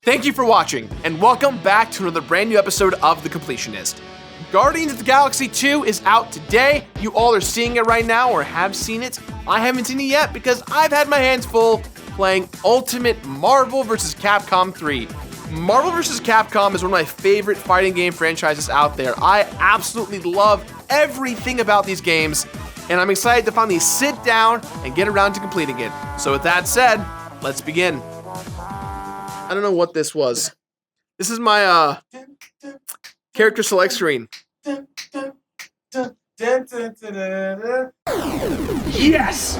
Thank you for watching, and welcome back to another brand new episode of The Completionist. Guardians of the Galaxy 2 is out today. You all are seeing it right now or have seen it. I haven't seen it yet because I've had my hands full playing Ultimate Marvel vs. Capcom 3. Marvel vs. Capcom is one of my favorite fighting game franchises out there. I absolutely love everything about these games, and I'm excited to finally sit down and get around to completing it. So with that said, let's begin. I don't know what this was. This is my character select screen. Yes!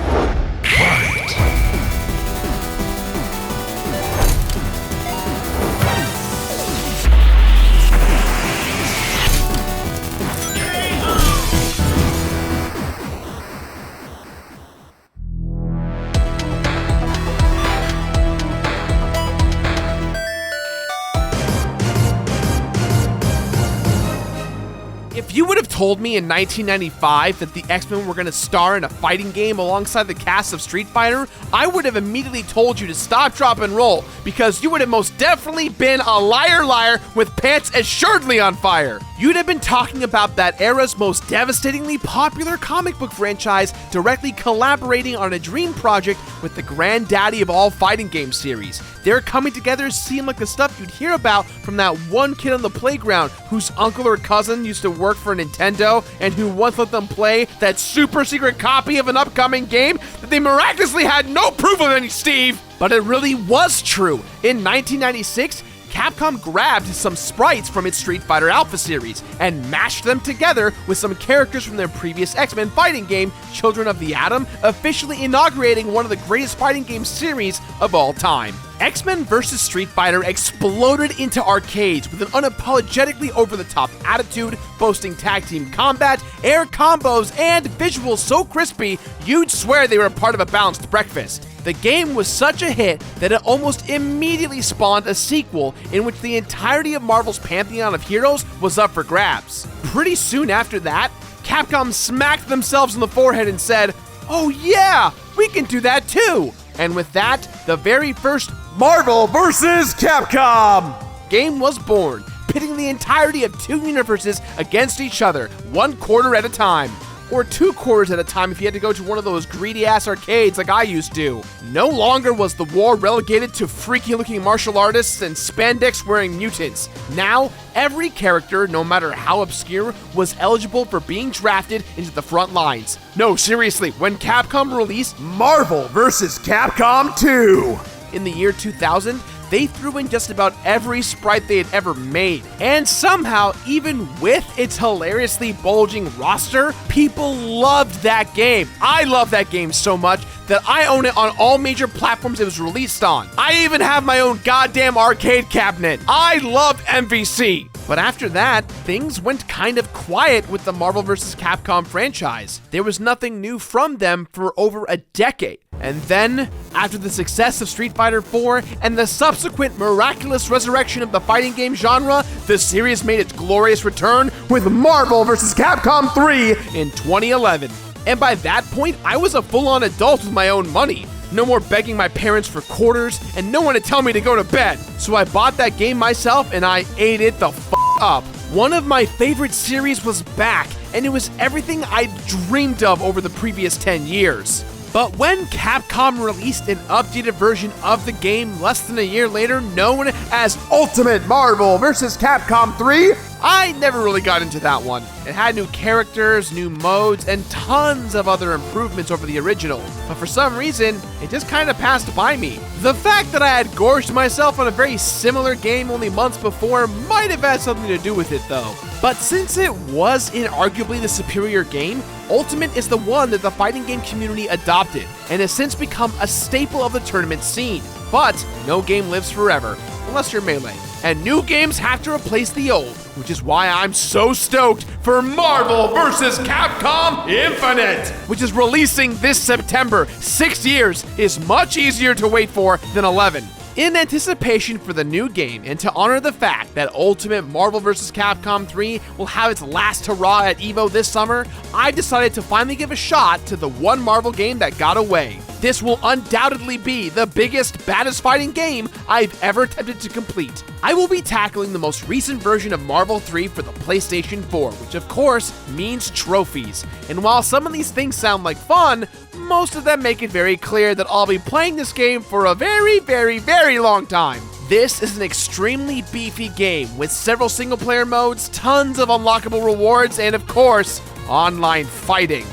If you would have told me in 1995 that the X-Men were going to star in a fighting game alongside the cast of Street Fighter, I would have immediately told you to stop, drop, and roll, because you would have most definitely been a liar with pants assuredly on fire. You'd have been talking about that era's most devastatingly popular comic book franchise directly collaborating on a dream project with the granddaddy of all fighting game series. Their coming together seemed like the stuff you'd hear about from that one kid on the playground whose uncle or cousin used to work for Nintendo and who once let them play that super secret copy of an upcoming game that they miraculously had no proof of any, Steve. But it really was true. In 1996, Capcom grabbed some sprites from its Street Fighter Alpha series and mashed them together with some characters from their previous X-Men fighting game, Children of the Atom, officially inaugurating one of the greatest fighting game series of all time. X-Men vs. Street Fighter exploded into arcades with an unapologetically over-the-top attitude, boasting tag team combat, air combos, and visuals so crispy you'd swear they were a part of a balanced breakfast. The game was such a hit that it almost immediately spawned a sequel in which the entirety of Marvel's pantheon of heroes was up for grabs. Pretty soon after that, Capcom smacked themselves on the forehead and said, "Oh yeah, we can do that too!" And with that, the very first Marvel vs. Capcom game was born, pitting the entirety of two universes against each other, one quarter at a time. Or 2 quarters at a time if you had to go to one of those greedy-ass arcades like I used to. No longer was the war relegated to freaky-looking martial artists and spandex-wearing mutants. Now, every character, no matter how obscure, was eligible for being drafted into the front lines. No, seriously, when Capcom released Marvel vs. Capcom 2 in the year 2000, they threw in just about every sprite they had ever made. And somehow, even with its hilariously bulging roster, people loved that game. I love that game so much that I own it on all major platforms it was released on. I even have my own goddamn arcade cabinet. I love MVC. But after that, things went kind of quiet with the Marvel vs. Capcom franchise. There was nothing new from them for over a decade. And then, after the success of Street Fighter 4 and the subsequent miraculous resurrection of the fighting game genre, the series made its glorious return with Marvel vs. Capcom 3 in 2011. And by that point, I was a full-on adult with my own money. No more begging my parents for quarters, and no one to tell me to go to bed. So I bought that game myself, and I ate it the f*** up. One of my favorite series was back, and it was everything I'd dreamed of over the previous 10 years. But when Capcom released an updated version of the game less than a year later, known as Ultimate Marvel vs. Capcom 3, I never really got into that one. It had new characters, new modes, and tons of other improvements over the original. But for some reason, it just kind of passed by me. The fact that I had gorged myself on a very similar game only months before might have had something to do with it though. But since it was inarguably the superior game, Ultimate is the one that the fighting game community adopted, and has since become a staple of the tournament scene. But no game lives forever, unless you're Melee, and new games have to replace the old, which is why I'm so stoked for Marvel vs. Capcom Infinite, which is releasing this September. 6 years is much easier to wait for than 11. In anticipation for the new game, and to honor the fact that Ultimate Marvel vs. Capcom 3 will have its last hurrah at EVO this summer, I decided to finally give a shot to the one Marvel game that got away, this will undoubtedly be the biggest, baddest fighting game I've ever attempted to complete. I will be tackling the most recent version of Marvel 3 for the PlayStation 4, which of course means trophies. And while some of these things sound like fun, most of them make it very clear that I'll be playing this game for a very, very, very long time. This is an extremely beefy game with several single-player modes, tons of unlockable rewards, and of course, online fighting.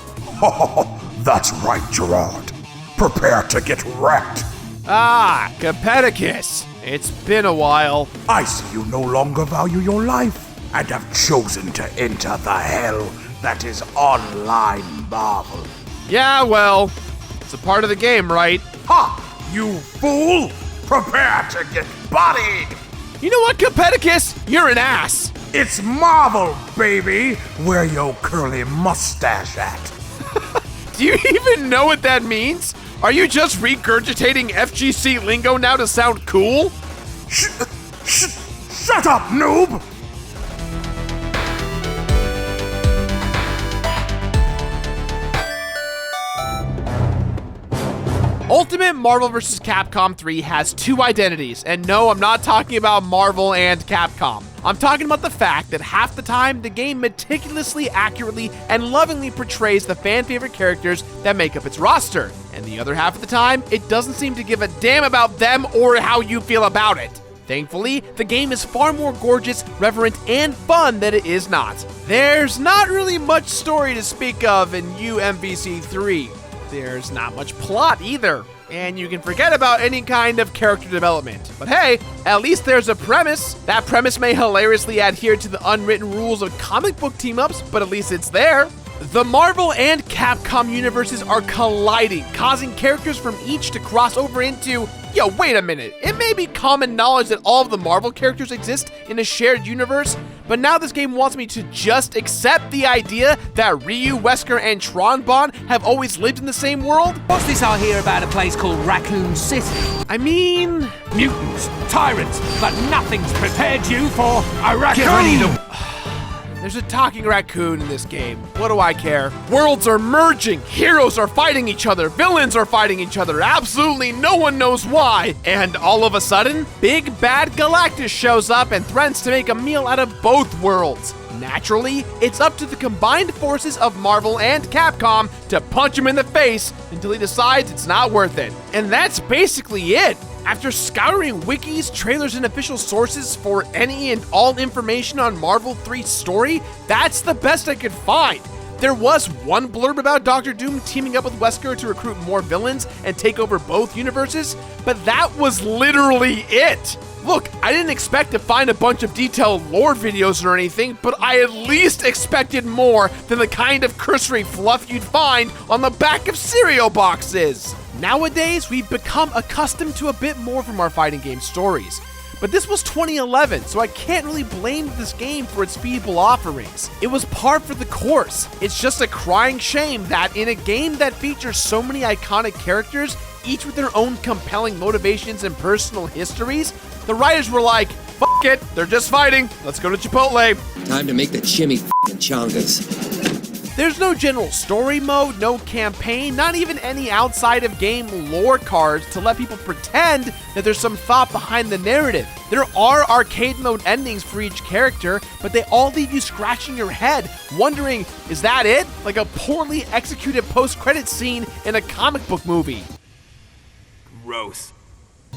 That's right, Gerard. Prepare to get wrecked. Ah, Completionist. It's been a while. I see you no longer value your life and have chosen to enter the hell that is online Marvel. Yeah, well, it's a part of the game, right? Ha! You fool! Prepare to get bodied! You know what, Completionist? You're an ass. It's Marvel, baby! Where your curly mustache at? Do you even know what that means? Are you just regurgitating FGC lingo now to sound cool? Shut up, noob! Ultimate Marvel vs. Capcom 3 has two identities, and no, I'm not talking about Marvel and Capcom. I'm talking about the fact that half the time, the game meticulously, accurately, and lovingly portrays the fan-favorite characters that make up its roster, and the other half of the time, it doesn't seem to give a damn about them or how you feel about it. Thankfully, the game is far more gorgeous, reverent, and fun than it is not. There's not really much story to speak of in UMVC 3. There's not much plot either, and you can forget about any kind of character development. But hey, at least there's a premise. That premise may hilariously adhere to the unwritten rules of comic book team-ups, but at least it's there. The Marvel and Capcom universes are colliding, causing characters from each to cross over into... Yo, wait a minute. It may be common knowledge that all of the Marvel characters exist in a shared universe, but now this game wants me to just accept the idea that Ryu, Wesker, and Tron Bonne have always lived in the same world? What's this I hear about a place called Raccoon City? I mean... Mutants, tyrants, but nothing's prepared you for a raccoon! Get ready to... There's a talking raccoon in this game. What do I care? Worlds are merging, heroes are fighting each other, villains are fighting each other, absolutely no one knows why. And all of a sudden, Big Bad Galactus shows up and threatens to make a meal out of both worlds. Naturally, it's up to the combined forces of Marvel and Capcom to punch him in the face until he decides it's not worth it. And that's basically it. After scouring wikis, trailers, and official sources for any and all information on Marvel 3's story, that's the best I could find. There was one blurb about Doctor Doom teaming up with Wesker to recruit more villains and take over both universes, but that was literally it. Look, I didn't expect to find a bunch of detailed lore videos or anything, but I at least expected more than the kind of cursory fluff you'd find on the back of cereal boxes. Nowadays, we've become accustomed to a bit more from our fighting game stories. But this was 2011, so I can't really blame this game for its feeble offerings. It was par for the course. It's just a crying shame that in a game that features so many iconic characters, each with their own compelling motivations and personal histories, the writers were like, "Fuck it, they're just fighting. Let's go to Chipotle." Time to make the chimmy f***ing chongas. There's no general story mode, no campaign, not even any outside of game lore cards to let people pretend that there's some thought behind the narrative. There are arcade mode endings for each character, but they all leave you scratching your head, wondering, is that it? Like a poorly executed post-credit scene in a comic book movie. Gross.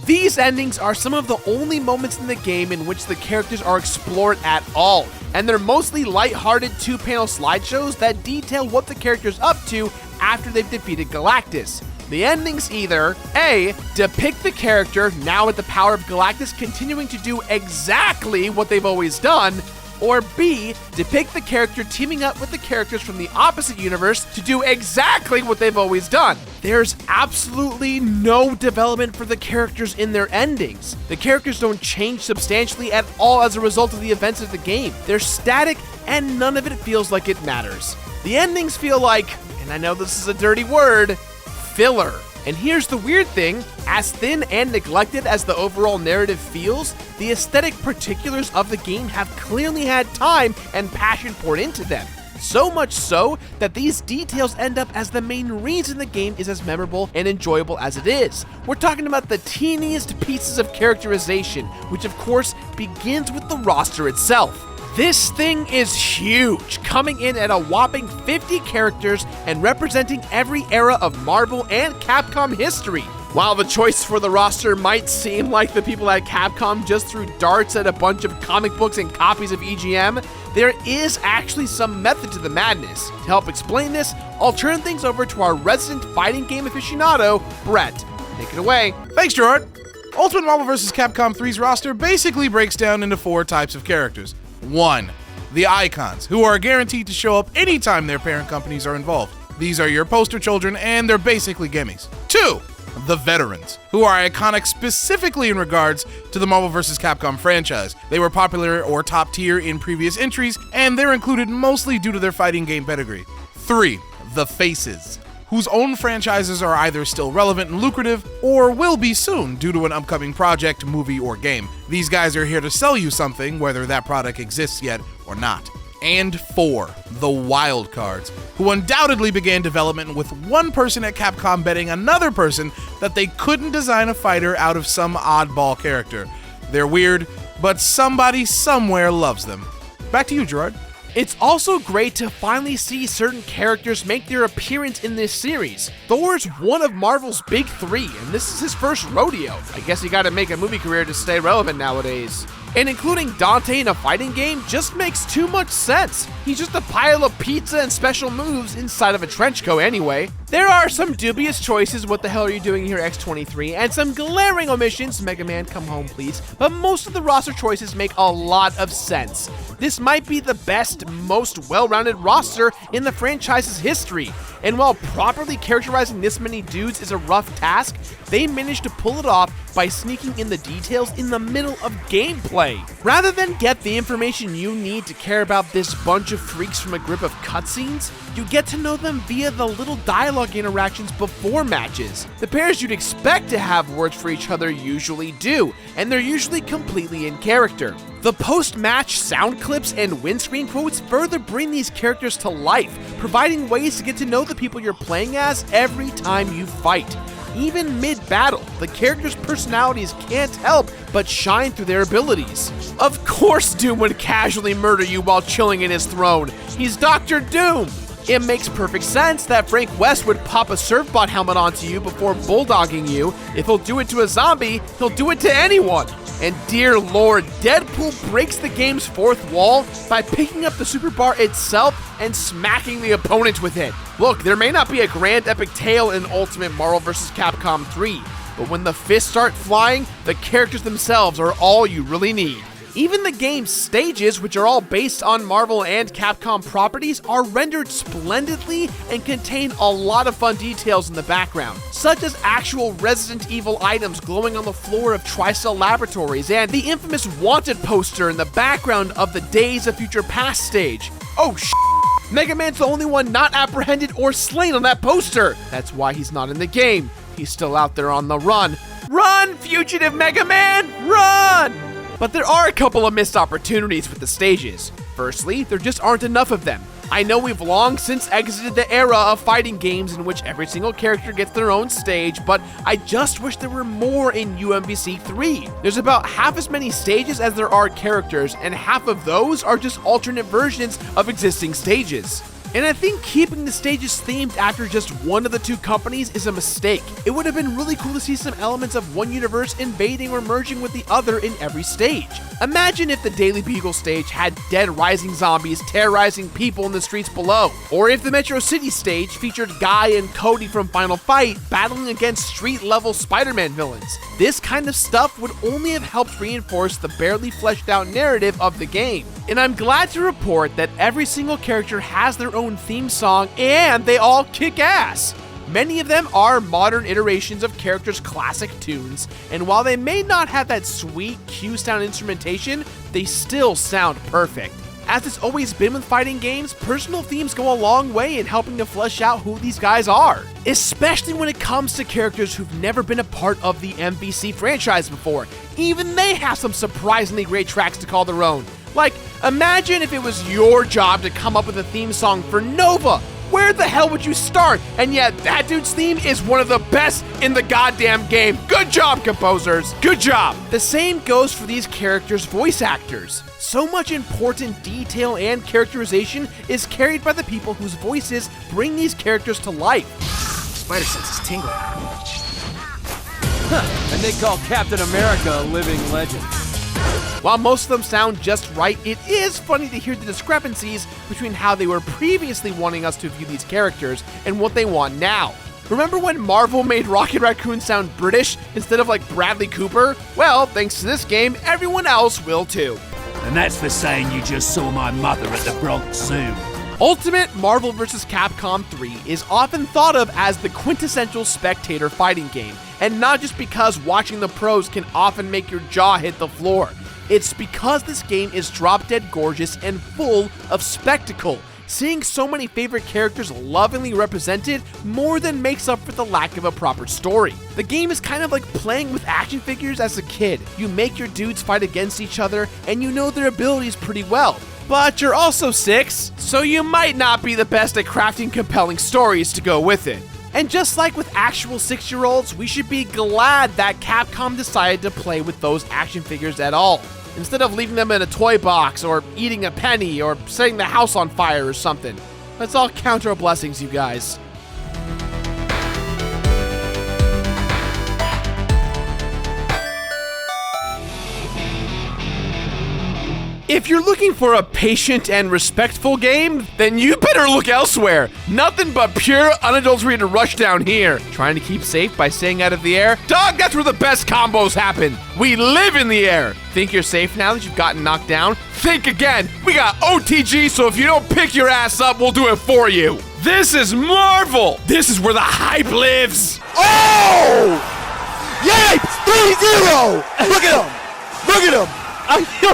These endings are some of the only moments in the game in which the characters are explored at all, and they're mostly lighthearted two-panel slideshows that detail what the character's up to after they've defeated Galactus. The endings either A, depict the character, now with the power of Galactus, continuing to do exactly what they've always done, or B, depict the character teaming up with the characters from the opposite universe to do exactly what they've always done. There's absolutely no development for the characters in their endings. The characters don't change substantially at all as a result of the events of the game. They're static, and none of it feels like it matters. The endings feel like, and I know this is a dirty word, filler. And here's the weird thing, as thin and neglected as the overall narrative feels, the aesthetic particulars of the game have clearly had time and passion poured into them. So much so that these details end up as the main reason the game is as memorable and enjoyable as it is. We're talking about the teeniest pieces of characterization, which of course begins with the roster itself. This thing is huge, coming in at a whopping 50 characters and representing every era of Marvel and Capcom history. While the choice for the roster might seem like the people at Capcom just threw darts at a bunch of comic books and copies of EGM, there is actually some method to the madness. To help explain this, I'll turn things over to our resident fighting game aficionado, Brett. Take it away. Thanks, Gerard. Ultimate Marvel vs. Capcom 3's roster basically breaks down into 4 types of characters. 1. The Icons, who are guaranteed to show up anytime their parent companies are involved. These are your poster children, and they're basically gimmies. 2. The Veterans, who are iconic specifically in regards to the Marvel vs. Capcom franchise. They were popular or top tier in previous entries, and they're included mostly due to their fighting game pedigree. 3. The Faces, whose own franchises are either still relevant and lucrative, or will be soon due to an upcoming project, movie, or game. These guys are here to sell you something, whether that product exists yet or not. And 4, the Wild Cards, who undoubtedly began development with one person at Capcom betting another person that they couldn't design a fighter out of some oddball character. They're weird, but somebody somewhere loves them. Back to you, Gerard. It's also great to finally see certain characters make their appearance in this series. Thor's one of Marvel's big 3, and this is his first rodeo. I guess you gotta make a movie career to stay relevant nowadays. And including Dante in a fighting game just makes too much sense. He's just a pile of pizza and special moves inside of a trench coat anyway. There are some dubious choices, what the hell are you doing here X-23, and some glaring omissions, Mega Man come home please, but most of the roster choices make a lot of sense. This might be the best, most well-rounded roster in the franchise's history, and while properly characterizing this many dudes is a rough task, they managed to pull it off by sneaking in the details in the middle of gameplay. Rather than get the information you need to care about this bunch of freaks from a grip of cutscenes, you get to know them via the little dialogue interactions before matches. The pairs you'd expect to have words for each other usually do, and they're usually completely in character. The post-match sound clips and windscreen quotes further bring these characters to life, providing ways to get to know the people you're playing as every time you fight. Even mid-battle, the characters' personalities can't help but shine through their abilities. Of course Doom would casually murder you while chilling in his throne. He's Dr. Doom! It makes perfect sense that Frank West would pop a surfbot helmet onto you before bulldogging you. If he'll do it to a zombie, he'll do it to anyone. And dear lord, Deadpool breaks the game's fourth wall by picking up the super bar itself and smacking the opponent with it. Look, there may not be a grand epic tale in Ultimate Marvel vs. Capcom 3, but when the fists start flying, the characters themselves are all you really need. Even the game's stages, which are all based on Marvel and Capcom properties, are rendered splendidly and contain a lot of fun details in the background, such as actual Resident Evil items glowing on the floor of TriCell Laboratories and the infamous Wanted poster in the background of the Days of Future Past stage. Oh Mega Man's the only one not apprehended or slain on that poster! That's why he's not in the game. He's still out there on the run. Run, fugitive Mega Man, run! But there are a couple of missed opportunities with the stages. Firstly, there just aren't enough of them. I know we've long since exited the era of fighting games in which every single character gets their own stage, but I just wish there were more in UMVC 3. There's about half as many stages as there are characters, and half of those are just alternate versions of existing stages. And I think keeping the stages themed after just one of the two companies is a mistake. It would have been really cool to see some elements of one universe invading or merging with the other in every stage. Imagine if the Daily Bugle stage had dead rising zombies terrorizing people in the streets below. Or if the Metro City stage featured Guy and Cody from Final Fight battling against street-level Spider-Man villains. This kind of stuff would only have helped reinforce the barely fleshed out narrative of the game. And I'm glad to report that every single character has their own theme song and they all kick ass. Many of them are modern iterations of characters' classic tunes, and while they may not have that sweet Q-sound instrumentation, they still sound perfect. As it's always been with fighting games, personal themes go a long way in helping to flesh out who these guys are, especially when it comes to characters who've never been a part of the MVC franchise before. Even they have some surprisingly great tracks to call their own. Like, imagine if it was your job to come up with a theme song for Nova. Where the hell would you start? And yet, that dude's theme is one of the best in the goddamn game. Good job, composers. Good job. The same goes for these characters' voice actors. So much important detail and characterization is carried by the people whose voices bring these characters to life. Spider sense is tingling. And they call Captain America a living legend. While most of them sound just right, it is funny to hear the discrepancies between how they were previously wanting us to view these characters and what they want now. Remember when Marvel made Rocket Raccoon sound British instead of like Bradley Cooper? Well, thanks to this game, everyone else will too. And that's for saying you just saw my mother at the Bronx Zoo. Ultimate Marvel vs. Capcom 3 is often thought of as the quintessential spectator fighting game, and not just because watching the pros can often make your jaw hit the floor. It's because this game is drop-dead gorgeous and full of spectacle. Seeing so many favorite characters lovingly represented more than makes up for the lack of a proper story. The game is kind of like playing with action figures as a kid. You make your dudes fight against each other, and you know their abilities pretty well. But you're also 6, so you might not be the best at crafting compelling stories to go with it. And just like with actual 6-year-olds, we should be glad that Capcom decided to play with those action figures at all, instead of leaving them in a toy box, or eating a penny, or setting the house on fire or something. Let's all count our blessings, you guys. If you're looking for a patient and respectful game, then you better look elsewhere. Nothing but pure, unadulterated rush down here. Trying to keep safe by staying out of the air? Dog, that's where the best combos happen. We live in the air. Think you're safe now that you've gotten knocked down? Think again. We got OTG, so if you don't pick your ass up, we'll do it for you. This is Marvel. This is where the hype lives. Oh! Yipes! 3-0! Look at him! Look at him!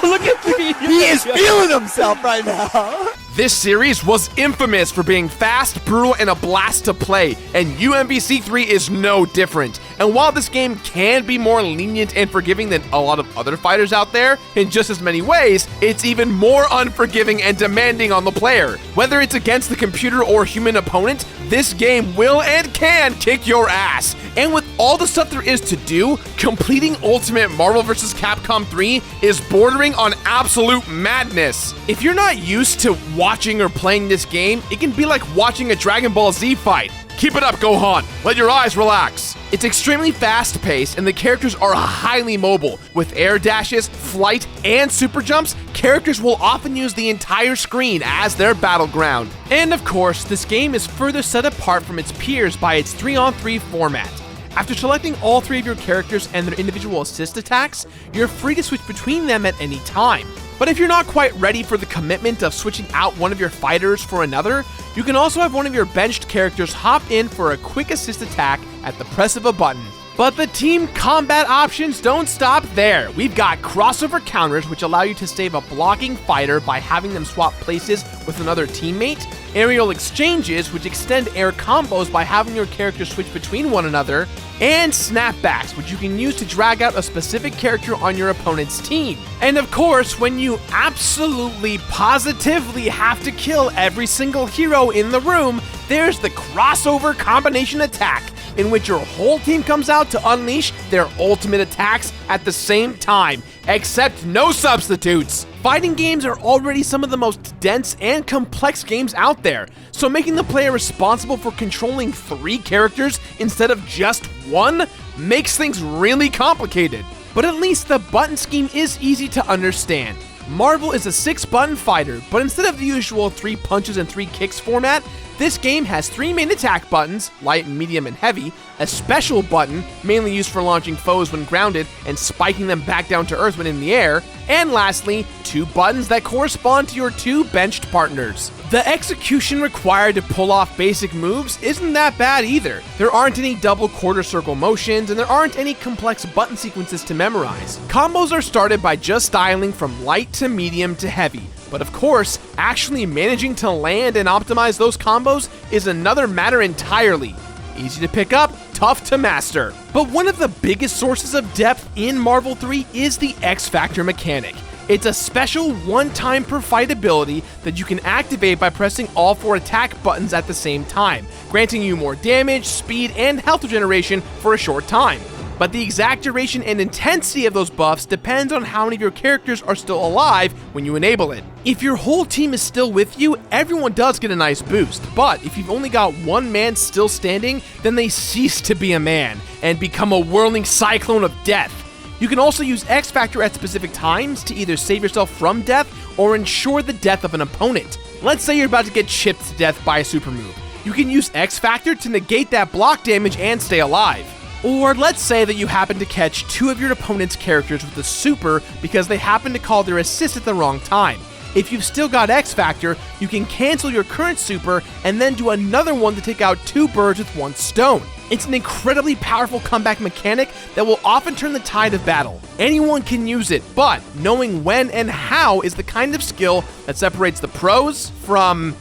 Look at me. He is feeling himself right now. This series was infamous for being fast, brutal, and a blast to play, and UMVC 3 is no different. And while this game can be more lenient and forgiving than a lot of other fighters out there, in just as many ways, it's even more unforgiving and demanding on the player. Whether it's against the computer or human opponent, this game will and can kick your ass. And with all the stuff there is to do, completing Ultimate Marvel vs. Capcom 3 is bordering on absolute madness. If you're not used to watching or playing this game, it can be like watching a Dragon Ball Z fight. Keep it up, Gohan. Let your eyes relax. It's extremely fast-paced, and the characters are highly mobile. With air dashes, flight, and super jumps, characters will often use the entire screen as their battleground. And of course, this game is further set apart from its peers by its 3-on-3 format. After selecting all 3 of your characters and their individual assist attacks, you're free to switch between them at any time. But if you're not quite ready for the commitment of switching out one of your fighters for another, you can also have one of your benched characters hop in for a quick assist attack at the press of a button. But the team combat options don't stop there. We've got crossover counters, which allow you to save a blocking fighter by having them swap places with another teammate, aerial exchanges, which extend air combos by having your character switch between one another, and snapbacks, which you can use to drag out a specific character on your opponent's team. And of course, when you absolutely positively have to kill every single hero in the room, there's the crossover combination attack, in which your whole team comes out to unleash their ultimate attacks at the same time, except no substitutes. Fighting games are already some of the most dense and complex games out there, so making the player responsible for controlling 3 characters instead of just 1 makes things really complicated. But at least the button scheme is easy to understand. Marvel is a 6-button fighter, but instead of the usual 3 punches and 3 kicks format, this game has 3 main attack buttons, light, medium, and heavy, a special button, mainly used for launching foes when grounded and spiking them back down to earth when in the air, and lastly, 2 buttons that correspond to your 2 benched partners. The execution required to pull off basic moves isn't that bad either. There aren't any double quarter circle motions, and there aren't any complex button sequences to memorize. Combos are started by just dialing from light to medium to heavy. But of course, actually managing to land and optimize those combos is another matter entirely. Easy to pick up, tough to master. But one of the biggest sources of depth in Marvel 3 is the X Factor mechanic. It's a special one-time per fight ability that you can activate by pressing all 4 attack buttons at the same time, granting you more damage, speed, and health regeneration for a short time. But the exact duration and intensity of those buffs depends on how many of your characters are still alive when you enable it. If your whole team is still with you, everyone does get a nice boost, but if you've only got one man still standing, then they cease to be a man and become a whirling cyclone of death. You can also use X Factor at specific times to either save yourself from death or ensure the death of an opponent. Let's say you're about to get chipped to death by a super move. You can use X Factor to negate that block damage and stay alive. Or let's say that you happen to catch 2 of your opponent's characters with a super because they happen to call their assist at the wrong time. If you've still got X Factor, you can cancel your current super and then do another one to take out 2 birds with 1 stone. It's an incredibly powerful comeback mechanic that will often turn the tide of battle. Anyone can use it, but knowing when and how is the kind of skill that separates the pros from,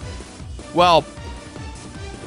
well,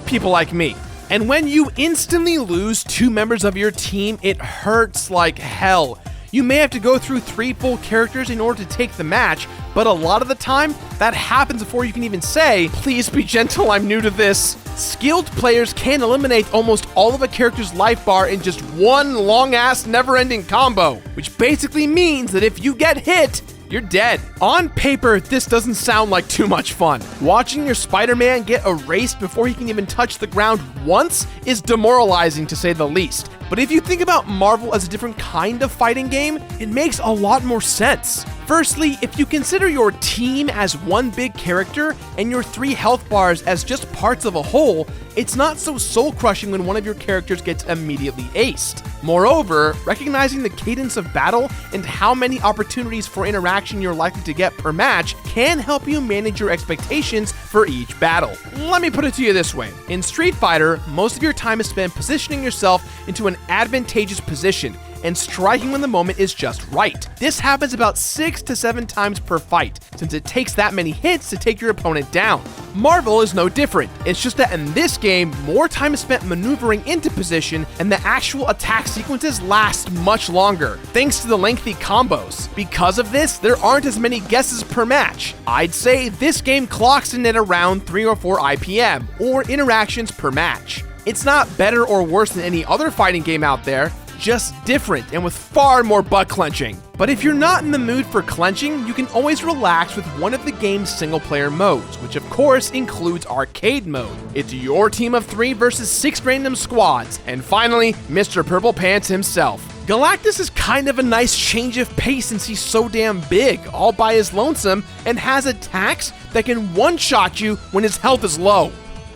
people like me. And when you instantly lose 2 members of your team, it hurts like hell. You may have to go through 3 full characters in order to take the match, but a lot of the time, that happens before you can even say, "Please be gentle, I'm new to this." Skilled players can eliminate almost all of a character's life bar in just one long-ass never-ending combo, which basically means that if you get hit, you're dead. On paper, this doesn't sound like too much fun. Watching your Spider-Man get erased before he can even touch the ground once is demoralizing to say the least. But if you think about Marvel as a different kind of fighting game, it makes a lot more sense. Firstly, if you consider your team as one big character and your 3 health bars as just parts of a whole, it's not so soul-crushing when one of your characters gets immediately aced. Moreover, recognizing the cadence of battle and how many opportunities for interaction you're likely to get per match can help you manage your expectations for each battle. Let me put it to you this way. In Street Fighter, most of your time is spent positioning yourself into an advantageous position and striking when the moment is just right. This happens about 6 to 7 times per fight, since it takes that many hits to take your opponent down. Marvel is no different. It's just that in this game, more time is spent maneuvering into position, and the actual attack sequences last much longer, thanks to the lengthy combos. Because of this, there aren't as many guesses per match. I'd say this game clocks in at around 3 or 4 IPM, or interactions per match. It's not better or worse than any other fighting game out there, just different and with far more butt clenching. But if you're not in the mood for clenching, you can always relax with one of the game's single-player modes, which of course includes arcade mode. It's your team of 3 versus 6 random squads, and finally, Mr. Purple Pants himself. Galactus is kind of a nice change of pace since he's so damn big, all by his lonesome, and has attacks that can one-shot you when his health is low.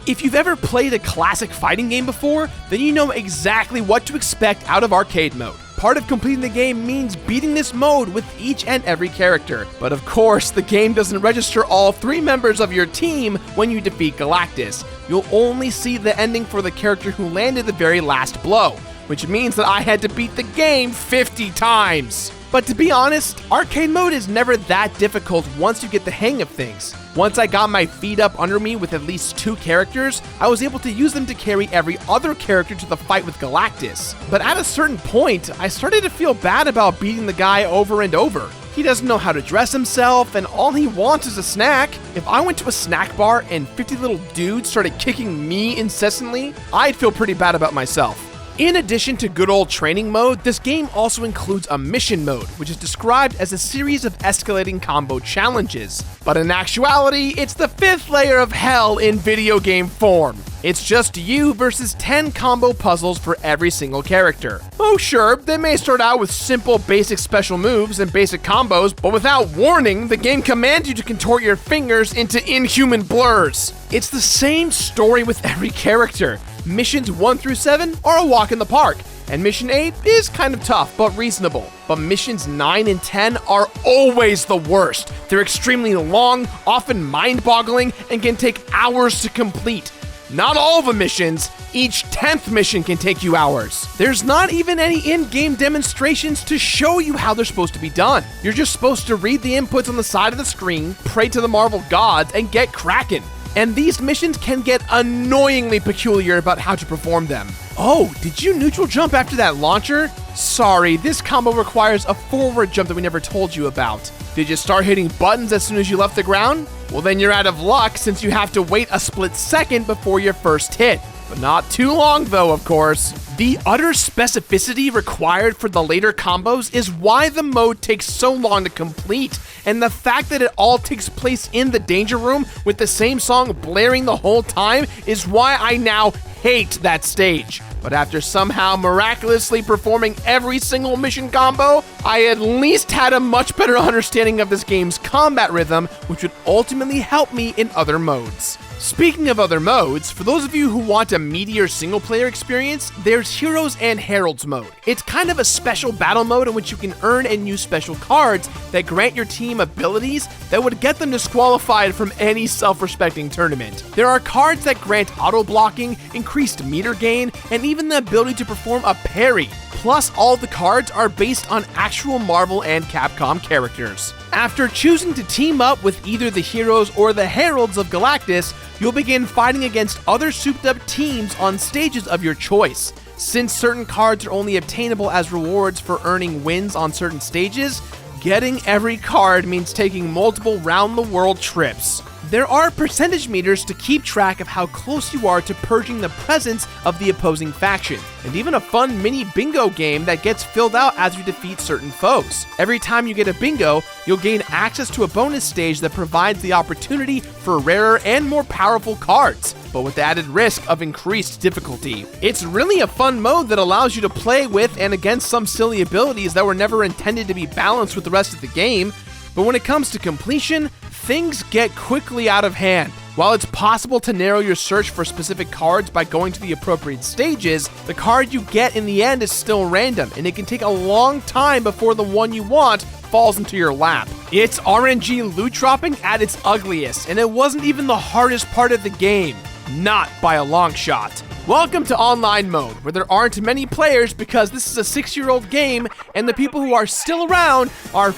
If you've ever played a classic fighting game before, then you know exactly what to expect out of arcade mode. Part of completing the game means beating this mode with each and every character. But of course, the game doesn't register all 3 members of your team when you defeat Galactus. You'll only see the ending for the character who landed the very last blow, which means that I had to beat the game 50 times. But to be honest, arcade mode is never that difficult once you get the hang of things. Once I got my feet up under me with at least 2 characters, I was able to use them to carry every other character to the fight with Galactus. But at a certain point, I started to feel bad about beating the guy over and over. He doesn't know how to dress himself, and all he wants is a snack. If I went to a snack bar and 50 little dudes started kicking me incessantly, I'd feel pretty bad about myself. In addition to good old training mode, this game also includes a mission mode, which is described as a series of escalating combo challenges. But in actuality, it's the 5th layer of hell in video game form. It's just you versus 10 combo puzzles for every single character. Oh sure, they may start out with simple basic special moves and basic combos, but without warning, the game commands you to contort your fingers into inhuman blurs. It's the same story with every character. Missions 1 through 7 are a walk in the park, and Mission 8 is kind of tough, but reasonable. But Missions 9 and 10 are always the worst. They're extremely long, often mind-boggling, and can take hours to complete. Not all the missions, each 10th mission can take you hours. There's not even any in-game demonstrations to show you how they're supposed to be done. You're just supposed to read the inputs on the side of the screen, pray to the Marvel gods, and get cracking. And these missions can get annoyingly peculiar about how to perform them. Oh, did you neutral jump after that launcher? Sorry, this combo requires a forward jump that we never told you about. Did you start hitting buttons as soon as you left the ground? Well, then you're out of luck since you have to wait a split second before your first hit. But not too long though, of course. The utter specificity required for the later combos is why the mode takes so long to complete, and the fact that it all takes place in the danger room with the same song blaring the whole time is why I now hate that stage. But after somehow miraculously performing every single mission combo, I at least had a much better understanding of this game's combat rhythm, which would ultimately help me in other modes. Speaking of other modes, for those of you who want a meatier single-player experience, there's Heroes and Heralds mode. It's kind of a special battle mode in which you can earn and use special cards that grant your team abilities that would get them disqualified from any self-respecting tournament. There are cards that grant auto-blocking, increased meter gain, and even the ability to perform a parry. Plus, all the cards are based on actual Marvel and Capcom characters. After choosing to team up with either the Heroes or the Heralds of Galactus, you'll begin fighting against other souped-up teams on stages of your choice. Since certain cards are only obtainable as rewards for earning wins on certain stages, getting every card means taking multiple round-the-world trips. There are percentage meters to keep track of how close you are to purging the presence of the opposing faction, and even a fun mini bingo game that gets filled out as you defeat certain foes. Every time you get a bingo, you'll gain access to a bonus stage that provides the opportunity for rarer and more powerful cards, but with the added risk of increased difficulty. It's really a fun mode that allows you to play with and against some silly abilities that were never intended to be balanced with the rest of the game, but when it comes to completion, things get quickly out of hand. While it's possible to narrow your search for specific cards by going to the appropriate stages, the card you get in the end is still random, and it can take a long time before the one you want falls into your lap. It's RNG loot dropping at its ugliest, and it wasn't even the hardest part of the game. Not by a long shot. Welcome to online mode, where there aren't many players because this is a 6-year-old game, and the people who are still around are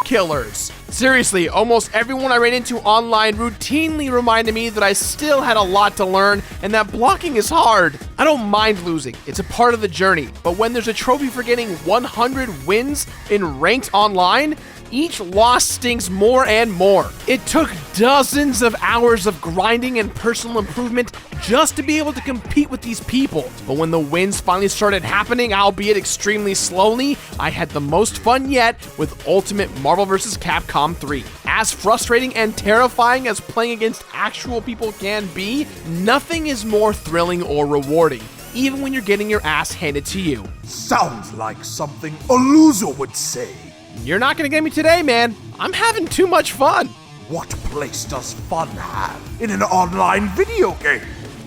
killers. Seriously, almost everyone I ran into online routinely reminded me that I still had a lot to learn and that blocking is hard. I don't mind losing, it's a part of the journey, but when there's a trophy for getting 100 wins in ranked online, each loss stings more and more. It took dozens of hours of grinding and personal improvement just to be able to compete with these people. But when the wins finally started happening, albeit extremely slowly, I had the most fun yet with Ultimate Marvel vs. Capcom 3. As frustrating and terrifying as playing against actual people can be, nothing is more thrilling or rewarding, even when you're getting your ass handed to you. Sounds like something a loser would say. You're not gonna get me today, man. I'm having too much fun. What place does fun have in an online video game?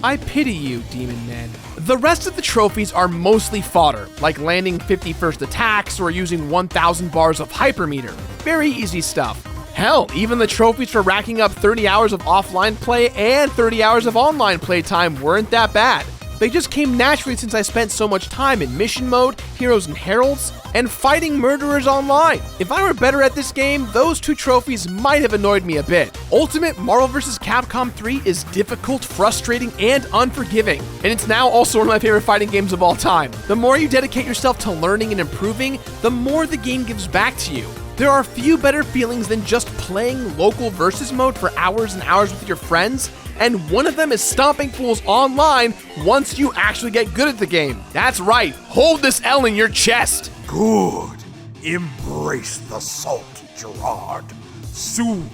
I pity you, Demon Man. The rest of the trophies are mostly fodder, like landing 50 first attacks or using 1,000 bars of hypermeter. Very easy stuff. Hell, even the trophies for racking up 30 hours of offline play and 30 hours of online playtime weren't that bad. They just came naturally since I spent so much time in mission mode, Heroes and Heralds, and fighting murderers online. If I were better at this game, those two trophies might have annoyed me a bit. Ultimate Marvel vs. Capcom 3 is difficult, frustrating, and unforgiving, and it's now also one of my favorite fighting games of all time. The more you dedicate yourself to learning and improving, the more the game gives back to you. There are few better feelings than just playing local versus mode for hours and hours with your friends, and one of them is stomping fools online once you actually get good at the game. That's right, hold this L in your chest. Good. Embrace the salt, Gerard. Soon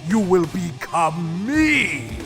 you will become me.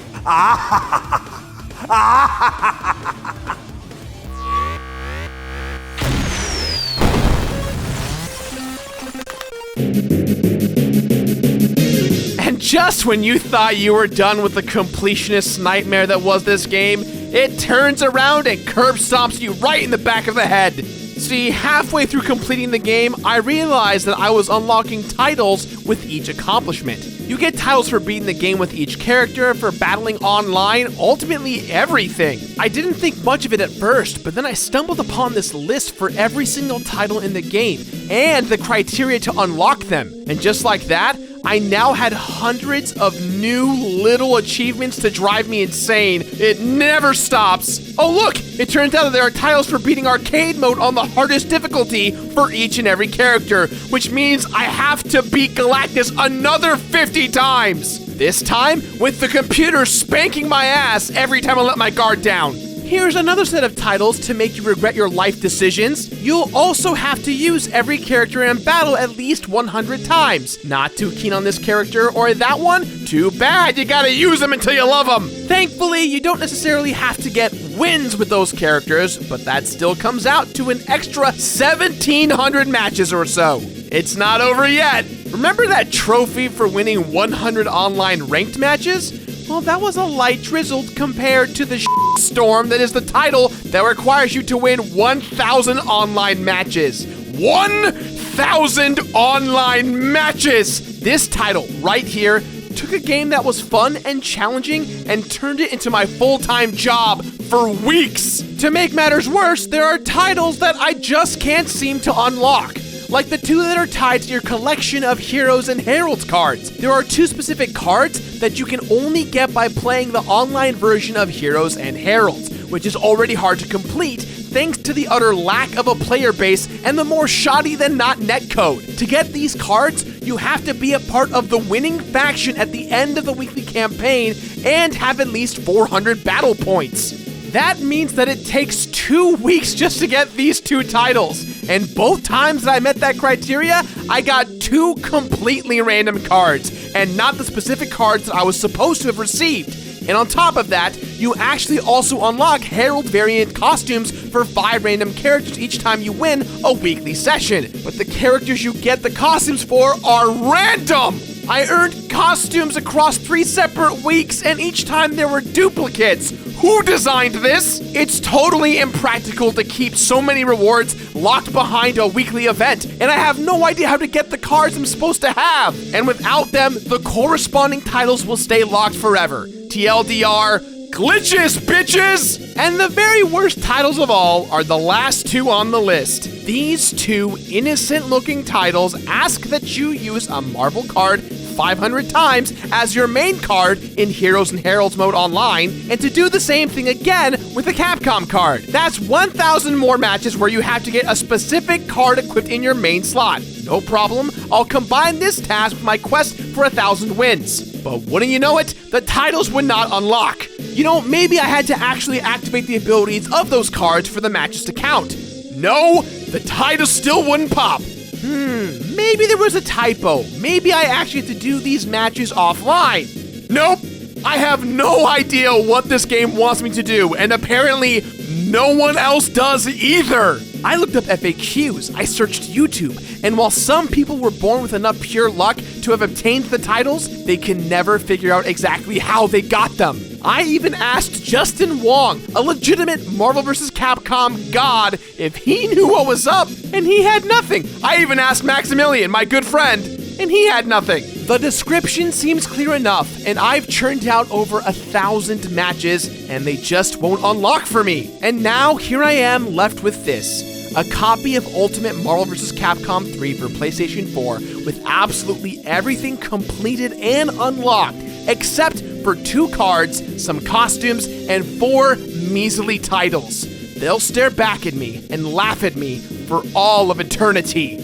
And just when you thought you were done with the completionist nightmare that was this game, it turns around and curb stomps you right in the back of the head. See, halfway through completing the game, I realized that I was unlocking titles with each accomplishment. You get titles for beating the game with each character, for battling online, ultimately everything. I didn't think much of it at first, but then I stumbled upon this list for every single title in the game, and the criteria to unlock them. And just like that, I now had hundreds of new little achievements to drive me insane. It never stops. Oh look, it turns out that there are titles for beating arcade mode on the hardest difficulty for each and every character, which means I have to beat Galactus another 50 times. This time, with the computer spanking my ass every time I let my guard down. Here's another set of titles to make you regret your life decisions. You'll also have to use every character in battle at least 100 times. Not too keen on this character or that one? Too bad, you gotta use them until you love them. Thankfully, you don't necessarily have to get wins with those characters, but that still comes out to an extra 1,700 matches or so. It's not over yet. Remember that trophy for winning 100 online ranked matches? Well, that was a light drizzle compared to the storm that is the title that requires you to win 1,000 online matches. 1,000 online matches! This title right here took a game that was fun and challenging and turned it into my full-time job for weeks. To make matters worse, there are titles that I just can't seem to unlock. Like the two that are tied to your collection of Heroes and Heralds cards. There are two specific cards that you can only get by playing the online version of Heroes and Heralds, which is already hard to complete thanks to the utter lack of a player base and the more shoddy than not netcode. To get these cards, you have to be a part of the winning faction at the end of the weekly campaign and have at least 400 battle points. That means that it takes 2 weeks just to get these two titles. And both times that I met that criteria, I got 2 completely random cards, and not the specific cards that I was supposed to have received. And on top of that, you actually also unlock Herald variant costumes for 5 random characters each time you win a weekly session. But the characters you get the costumes for are random! I earned costumes across 3 separate weeks, and each time there were duplicates. Who designed this? It's totally impractical to keep so many rewards locked behind a weekly event, and I have no idea how to get the cards I'm supposed to have. And without them, the corresponding titles will stay locked forever. TLDR, glitches, bitches! And the very worst titles of all are the last 2 on the list. These 2 innocent-looking titles ask that you use a Marvel card 500 times as your main card in Heroes and Heralds mode online, and to do the same thing again with a Capcom card. That's 1,000 more matches where you have to get a specific card equipped in your main slot. No problem, I'll combine this task with my quest for 1,000 wins. But wouldn't you know it, the titles would not unlock. You know, maybe I had to actually activate the abilities of those cards for the matches to count. No, the titles still wouldn't pop. Maybe there was a typo. Maybe I actually had to do these matches offline. Nope, I have no idea what this game wants me to do, and apparently no one else does either. I looked up FAQs, I searched YouTube, and while some people were born with enough pure luck to have obtained the titles, they can never figure out exactly how they got them. I even asked Justin Wong, a legitimate Marvel vs. Capcom god, if he knew what was up, and he had nothing. I even asked Maximilian, my good friend, and he had nothing. The description seems clear enough, and I've churned out over 1,000 matches, and they just won't unlock for me. And now, here I am left with this. A copy of Ultimate Marvel vs. Capcom 3 for PlayStation 4 with absolutely everything completed and unlocked, except for 2 cards, some costumes, and 4 measly titles. They'll stare back at me and laugh at me for all of eternity.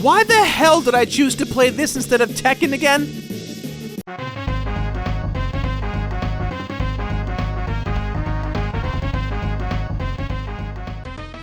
Why the hell did I choose to play this instead of Tekken again?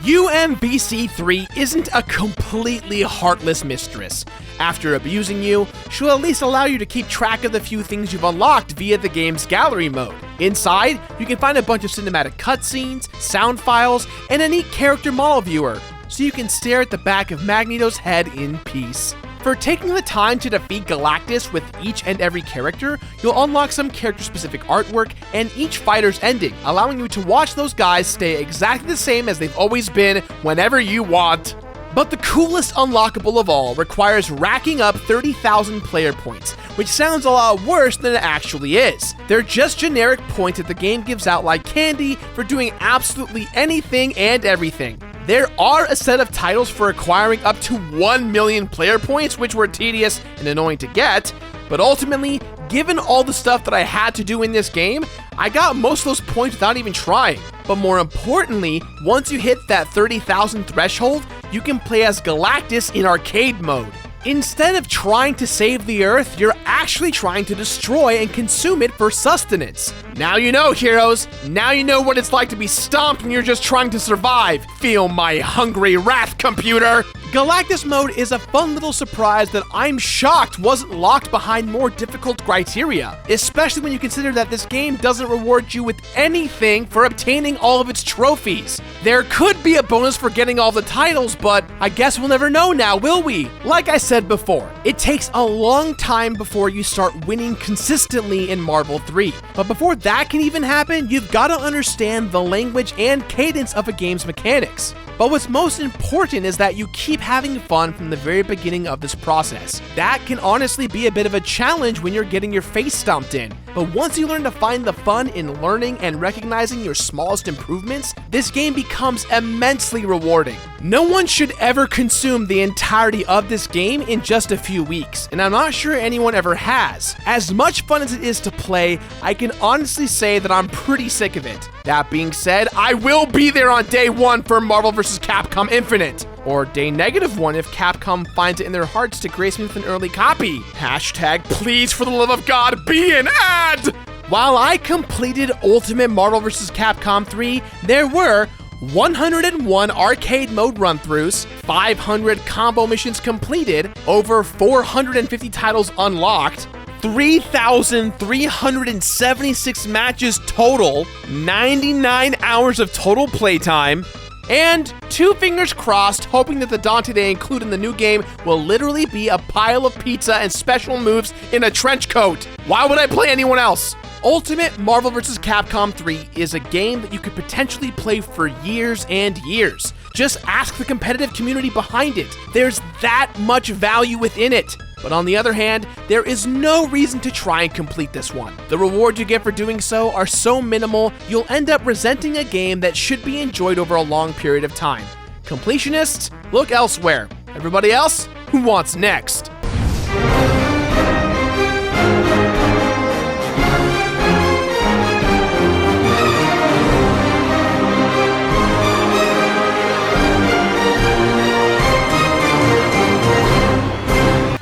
UMBC3 isn't a completely heartless mistress. After abusing you, she'll at least allow you to keep track of the few things you've unlocked via the game's gallery mode. Inside, you can find a bunch of cinematic cutscenes, sound files, and a neat character model viewer, so you can stare at the back of Magneto's head in peace. For taking the time to defeat Galactus with each and every character, you'll unlock some character-specific artwork and each fighter's ending, allowing you to watch those guys stay exactly the same as they've always been whenever you want. But the coolest unlockable of all requires racking up 30,000 player points, which sounds a lot worse than it actually is. They're just generic points that the game gives out like candy for doing absolutely anything and everything. There are a set of titles for acquiring up to 1 million player points, which were tedious and annoying to get, but ultimately, given all the stuff that I had to do in this game, I got most of those points without even trying. But more importantly, once you hit that 30,000 threshold, you can play as Galactus in arcade mode. Instead of trying to save the Earth, you're actually trying to destroy and consume it for sustenance. Now you know, heroes. Now you know what it's like to be stomped when you're just trying to survive. Feel my hungry wrath, computer! Galactus mode is a fun little surprise that I'm shocked wasn't locked behind more difficult criteria, especially when you consider that this game doesn't reward you with anything for obtaining all of its trophies. There could be a bonus for getting all the titles, but I guess we'll never know now, will we? Like I said before, it takes a long time before you start winning consistently in Marvel 3. But before that can even happen, you've got to understand the language and cadence of a game's mechanics. But what's most important is that you keep having fun from the very beginning of this process. That can honestly be a bit of a challenge when you're getting your face stomped in. But once you learn to find the fun in learning and recognizing your smallest improvements, this game becomes immensely rewarding. No one should ever consume the entirety of this game in just a few weeks, and I'm not sure anyone ever has. As much fun as it is to play, I can honestly say that I'm pretty sick of it. That being said, I will be there on day 1 for Marvel vs. Capcom Infinite. Or day -1 if Capcom finds it in their hearts to grace me with an early copy. Hashtag please for the love of God be an ad! While I completed Ultimate Marvel vs. Capcom 3, there were 101 arcade mode run-throughs, 500 combo missions completed, over 450 titles unlocked, 3,376 matches total, 99 hours of total playtime, and 2 fingers crossed, hoping that the Dante they include in the new game will literally be a pile of pizza and special moves in a trench coat. Why would I play anyone else? Ultimate Marvel vs. Capcom 3 is a game that you could potentially play for years and years. Just ask the competitive community behind it. There's that much value within it. But on the other hand, there is no reason to try and complete this one. The rewards you get for doing so are so minimal, you'll end up resenting a game that should be enjoyed over a long period of time. Completionists, look elsewhere. Everybody else, who wants next?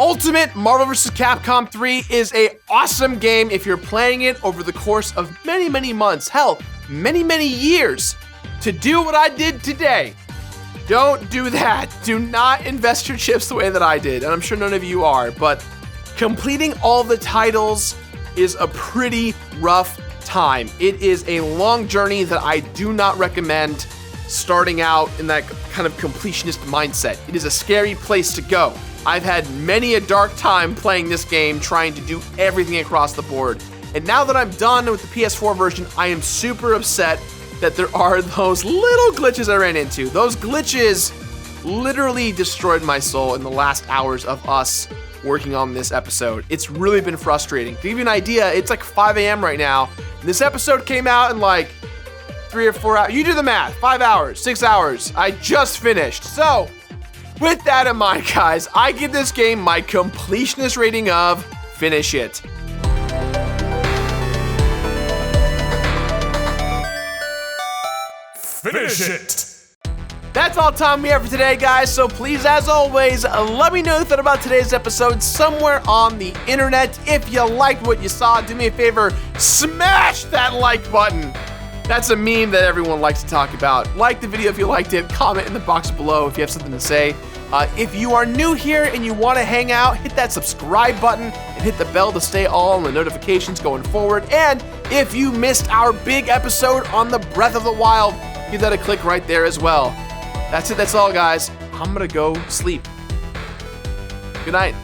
Ultimate Marvel vs. Capcom 3 is an awesome game if you're playing it over the course of many months, hell, many years. To do what I did today, don't do that. Do not invest your chips the way that I did, and I'm sure none of you are, but completing all the titles is a pretty rough time. It is a long journey that I do not recommend starting out in that kind of completionist mindset. It is a scary place to go. I've had many a dark time playing this game, trying to do everything across the board. And now that I'm done with the PS4 version, I am super upset that there are those little glitches I ran into. Those glitches literally destroyed my soul in the last hours of us working on this episode. It's really been frustrating. To give you an idea, it's like 5 a.m. right now. This episode came out in like 3 or 4 hours. You do the math. 5 hours, 6 hours. I just finished. So, with that in mind, guys, I give this game my completionist rating of finish it. Finish it! That's all time we have for today, guys, so please, as always, let me know what you thought about today's episode somewhere on the internet. If you liked what you saw, do me a favor, smash that like button. That's a meme that everyone likes to talk about. Like the video if you liked it, comment in the box below if you have something to say. If you are new here and you want to hang out, hit that subscribe button and hit the bell to stay all on the notifications going forward. And if you missed our big episode on the Breath of the Wild, give that a click right there as well. That's it, that's all, guys. I'm gonna go sleep. Good night.